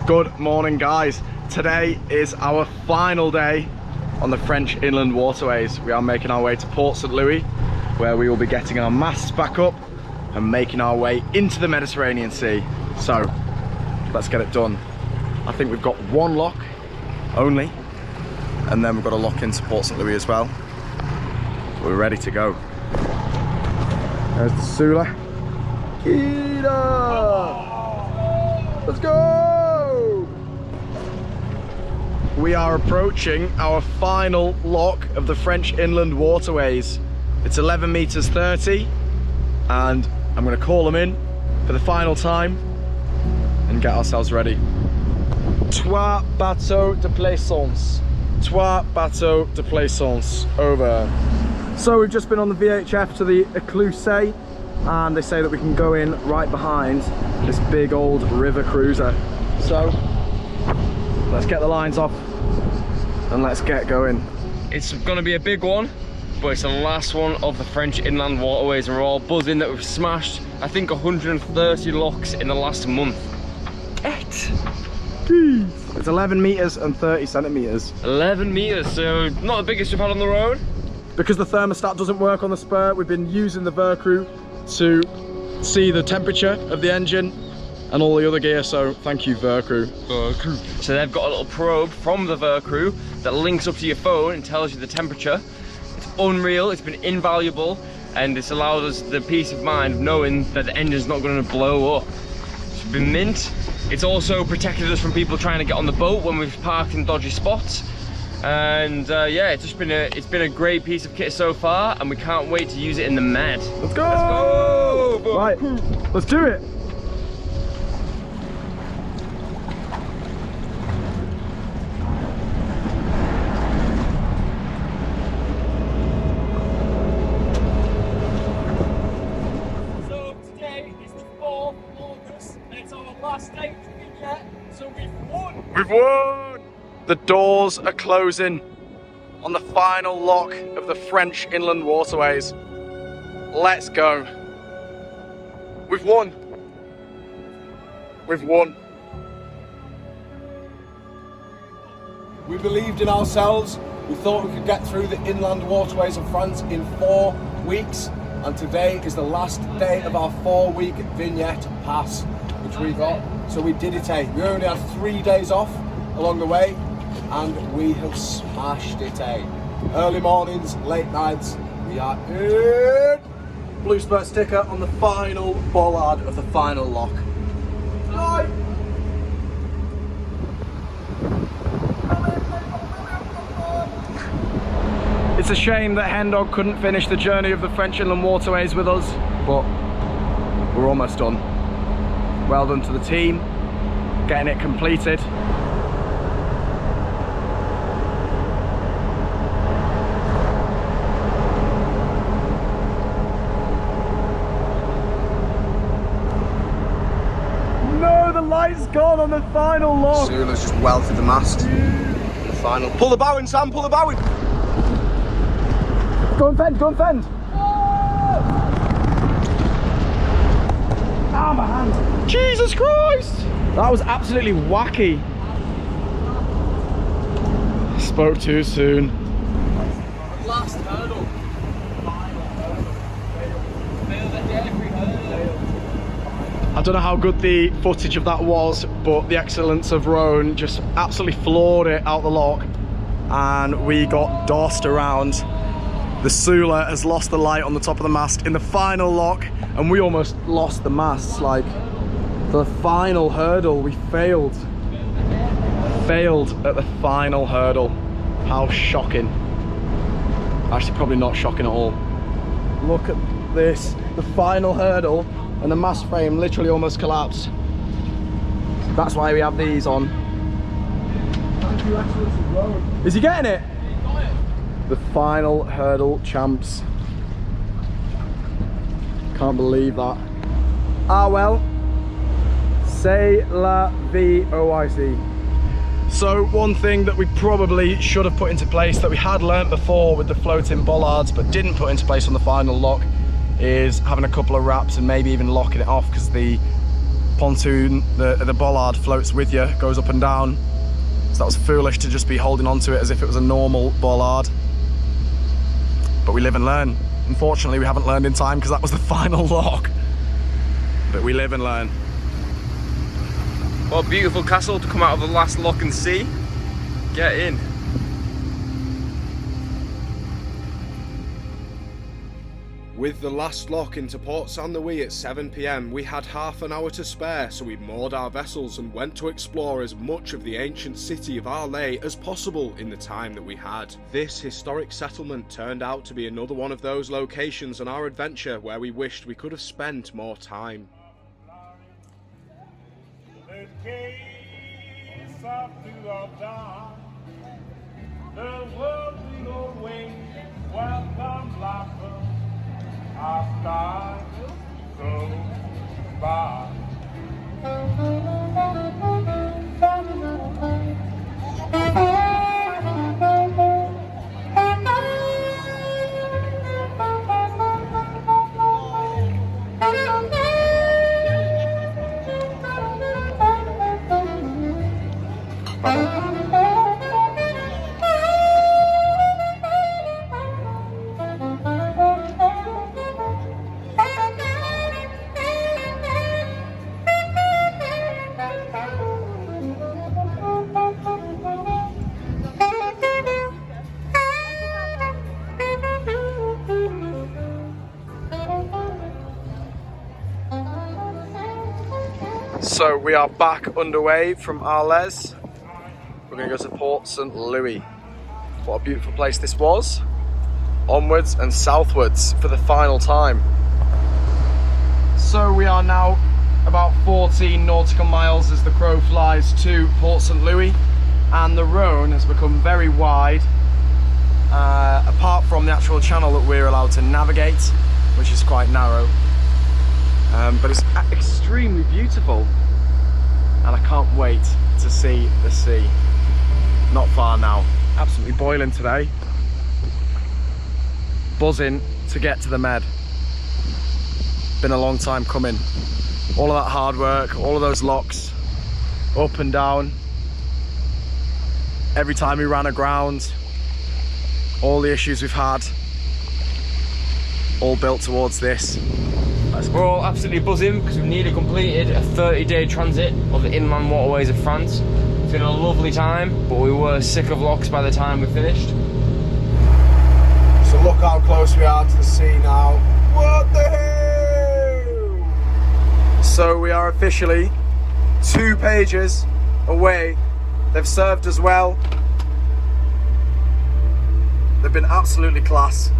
Good morning, guys. Today is our final day on the French Inland Waterways. We are making our way to Port St. Louis, where we will be getting our masts back up and making our way into the Mediterranean Sea. So let's get it done. I think we've got one lock only, and then we've got a lock into Port St. Louis as well. We're ready to go. There's the Sula. Kita! Let's go! We are approaching our final lock of the French Inland Waterways. It's 11 meters 30, and I'm going to call them in for the final time and get ourselves ready. Trois bateaux de plaisance. Trois bateaux de plaisance. Over. So we've just been on the VHF to the Eclusay, and they say that we can go in right behind this big old river cruiser. So let's get the lines off and let's get going. It's gonna be a big one, but it's the last one of the French Inland Waterways, and we're all buzzing that we've smashed, I think, 130 locks in the last month. It's 11 meters and 30 centimeters. 11 meters, so not the biggest we've had on the road. Because the thermostat doesn't work on the spur, we've been using the Vercrew to see the temperature of the engine and all the other gear, so thank you, Vercrew. So they've got a little probe from the Vercrew that links up to your phone and tells you the temperature. It's unreal, it's been invaluable, and it's allowed us the peace of mind of knowing that the engine's not going to blow up. It's been mint. It's also protected us from people trying to get on the boat when we've parked in dodgy spots. And yeah, it's been a great piece of kit so far, and we can't wait to use it in the Med. Let's go! Let's go! Right, let's do it! So today is the 4th of August, and it's our last day to be yet, so we've won! We've won! The doors are closing on the final lock of the French Inland Waterways. Let's go. We've won. We've won. We believed in ourselves. We thought we could get through the inland waterways of France in 4 weeks. And today is the last day of our 4-week vignette pass, which we got. So we did it, eh? We only had 3 days off along the way, and we have smashed it, eh? Early mornings, late nights, we are in. Blue Spurt sticker on the final bollard of the final lock. Right. It's a shame that Hendog couldn't finish the journey of the French Inland Waterways with us, but we're almost done. Well done to the team, getting it completed. No, the light's gone on the final lock. Sula's just welted the mast. The final. Pull the bow in, Sam, pull the bow in. Go and fend, go and fend. Ah, my hand. Jesus Christ! That was absolutely wacky. Spoke too soon. Last hurdle. Failed at every hurdle. I don't know how good the footage of that was, but the excellence of Roan just absolutely floored it out the lock, and we got dossed around. The Sula has lost the light on the top of the mast in the final lock, and we almost lost the masts. Like, the final hurdle, we failed at the final hurdle. How shocking. Actually, probably not shocking at all. Look at this, the final hurdle, and the mast frame literally almost collapsed. That's why we have these on. Is he getting it? The final hurdle champs. Can't believe that. Ah well, c'est la vie, OIC. So one thing that we probably should have put into place, that we had learnt before with the floating bollards but didn't put into place on the final lock, is having a couple of wraps and maybe even locking it off, because the pontoon, the bollard floats with you, goes up and down. So that was foolish to just be holding onto it as if it was a normal bollard. But we live and learn. Unfortunately, we haven't learned in time because that was the final lock. But we live and learn. What a beautiful castle to come out of the last lock and see. Get in. With the last lock into Port Saint Louis at 7 PM, we had half an hour to spare, so we moored our vessels and went to explore as much of the ancient city of Arles as possible in the time that we had. This historic settlement turned out to be another one of those locations on our adventure where we wished we could have spent more time. The gates of the dawn, the world will await, welcome laughter, our stars go by. So we are back underway from Arles. We're going to go to Port St. Louis. What a beautiful place this was. Onwards and southwards for the final time. So we are now about 14 nautical miles as the crow flies to Port St. Louis, and the Rhone has become very wide, apart from the actual channel that we're allowed to navigate, which is quite narrow. But it's extremely beautiful, and I can't wait to see the sea. Not far now. Absolutely boiling today. Buzzing to get to the Med. Been a long time coming. All of that hard work, all of those locks, up and down. Every time we ran aground, all the issues we've had, all built towards this. We're all absolutely buzzing because we've nearly completed a 30-day transit of the inland waterways of France. It's been a lovely time, but we were sick of locks by the time we finished. So look how close we are to the sea now. What the hell? So we are officially 2 pages away. They've served us well. They've been absolutely class,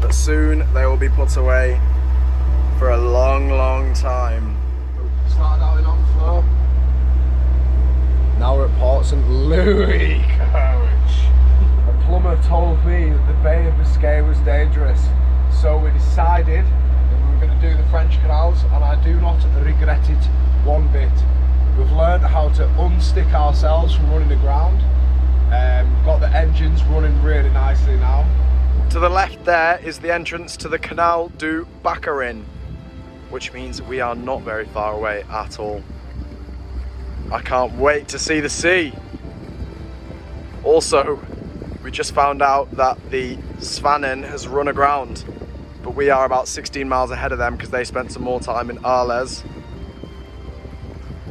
but soon they will be put away for a long, long time. Started out in Onflow. Now we're at Port St. Louis, coach. A plumber told me that the Bay of Biscay was dangerous, so we decided that we were going to do the French canals, and I do not regret it one bit. We've learned how to unstick ourselves from running aground. We've got the engines running really nicely now. To the left there is the entrance to the Canal du Baccarin, which means we are not very far away at all. I can't wait to see the sea. Also, we just found out that the Svanen has run aground, but we are about 16 miles ahead of them because they spent some more time in Arles.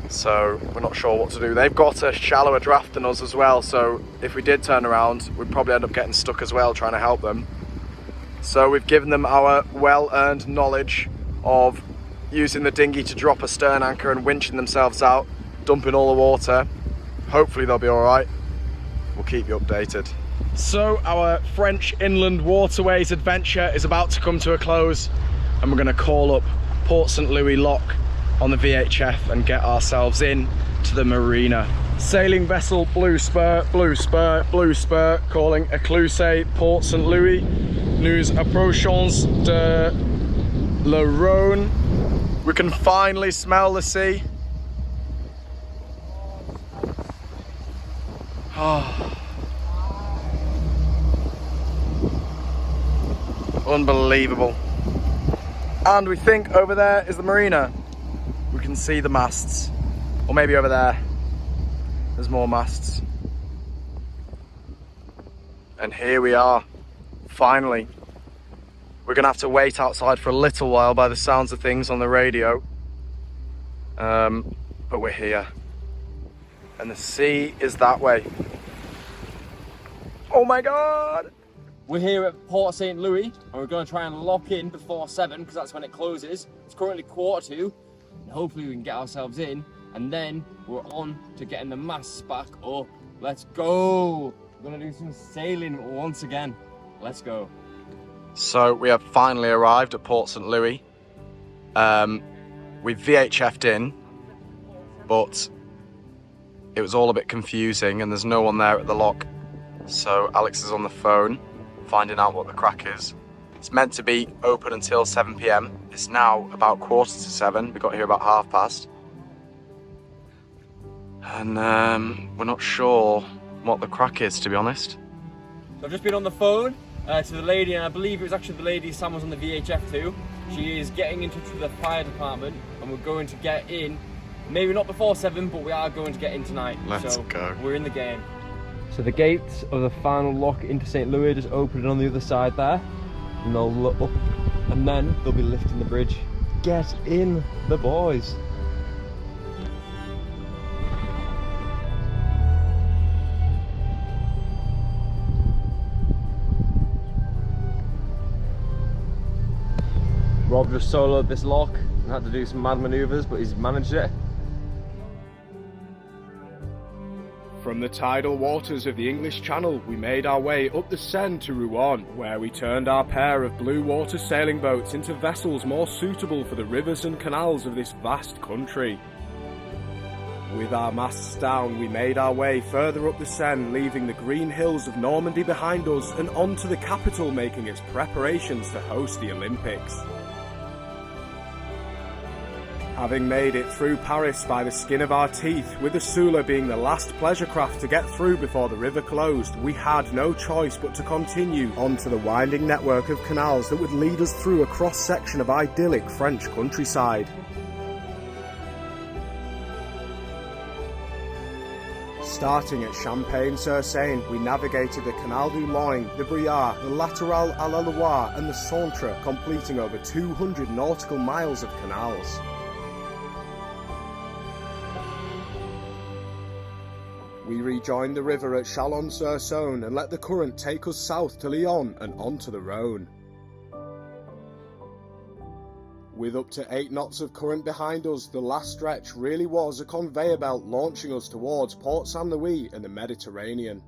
So we're not sure what to do. They've got a shallower draft than us as well, so if we did turn around, we'd probably end up getting stuck as well trying to help them. So we've given them our well-earned knowledge of using the dinghy to drop a stern anchor and winching themselves out, dumping all the water. Hopefully they'll be all right. We'll keep you updated. So our French Inland Waterways adventure is about to come to a close, and we're going to call up Port St. Louis Lock on the VHF and get ourselves in to the marina. Sailing vessel Blue Spur, Blue Spur, Blue Spur, calling Eclusay, Port St. Louis. Nous approchons de la Rhone. We can finally smell the sea. Unbelievable. And we think over there is the marina. We can see the masts. Or maybe over there, there's more masts. And here we are, finally. We're gonna have to wait outside for a little while by the sounds of things on the radio. But we're here. And the sea is that way. Oh my God! We're here at Port St. Louis, and we're going to try and lock in before 7, because that's when it closes. It's currently 1:45, and hopefully we can get ourselves in, and then we're on to getting the masts back up. Let's go! We're going to do some sailing once again. Let's go. So we have finally arrived at Port St. Louis. We VHF'd in, but it was all a bit confusing and there's no one there at the lock. So Alex is on the phone, finding out what the crack is. It's meant to be open until 7 p.m. It's now about 6:45. We got here about past. And we're not sure what the crack is, to be honest. So I've just been on the phone to the lady, and I believe it was actually the lady Sam was on the VHF to. She is getting in touch with the fire department, and we're going to get in. Maybe not before 7, but we are going to get in tonight. Let's go. We're in the game. So the gates of the final lock into St. Louis just opened on the other side there. And they'll look up, and then they'll be lifting the bridge. Get in, the boys. Rob just soloed this lock and had to do some mad manoeuvres, but he's managed it. From the tidal waters of the English Channel, we made our way up the Seine to Rouen, where we turned our pair of blue water sailing boats into vessels more suitable for the rivers and canals of this vast country. With our masts down, we made our way further up the Seine, leaving the green hills of Normandy behind us and on to the capital, making its preparations to host the Olympics. Having made it through Paris by the skin of our teeth, with the Sula being the last pleasure craft to get through before the river closed, we had no choice but to continue onto the winding network of canals that would lead us through a cross-section of idyllic French countryside. Starting at Champagne-sur-Seine, we navigated the Canal du Loing, the Briare, the Latéral à la Loire and the Centre, completing over 200 nautical miles of canals. We rejoined the river at Chalon-sur-Saône and let the current take us south to Lyon and onto the Rhône. With up to 8 knots of current behind us, the last stretch really was a conveyor belt launching us towards Port St. Louis and the Mediterranean.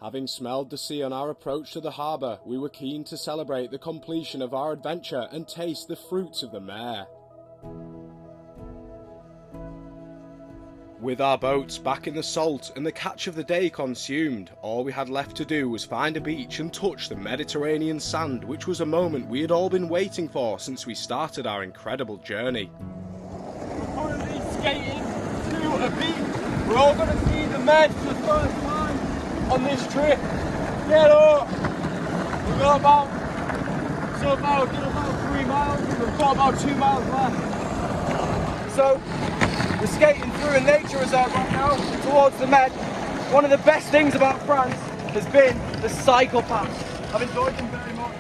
Having smelled the sea on our approach to the harbour, we were keen to celebrate the completion of our adventure and taste the fruits of the mer. With our boats back in the salt and the catch of the day consumed, all we had left to do was find a beach and touch the Mediterranean sand, which was a moment we had all been waiting for since we started our incredible journey. We're currently skating to a beach. We're all going to see the Med for the first time on this trip. Get up! We've got about 3 miles. We've got about 2 miles left. So, we're skating through a nature reserve right now towards the Med. One of the best things about France has been the cycle paths. I've enjoyed them very much.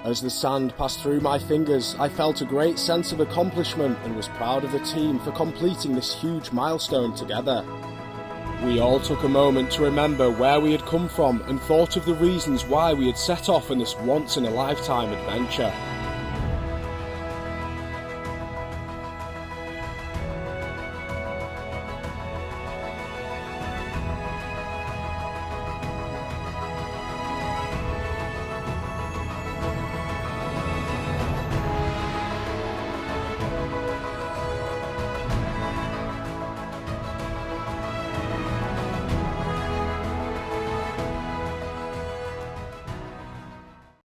As the sand passed through my fingers, I felt a great sense of accomplishment and was proud of the team for completing this huge milestone together. We all took a moment to remember where we had come from and thought of the reasons why we had set off on this once-in-a-lifetime adventure.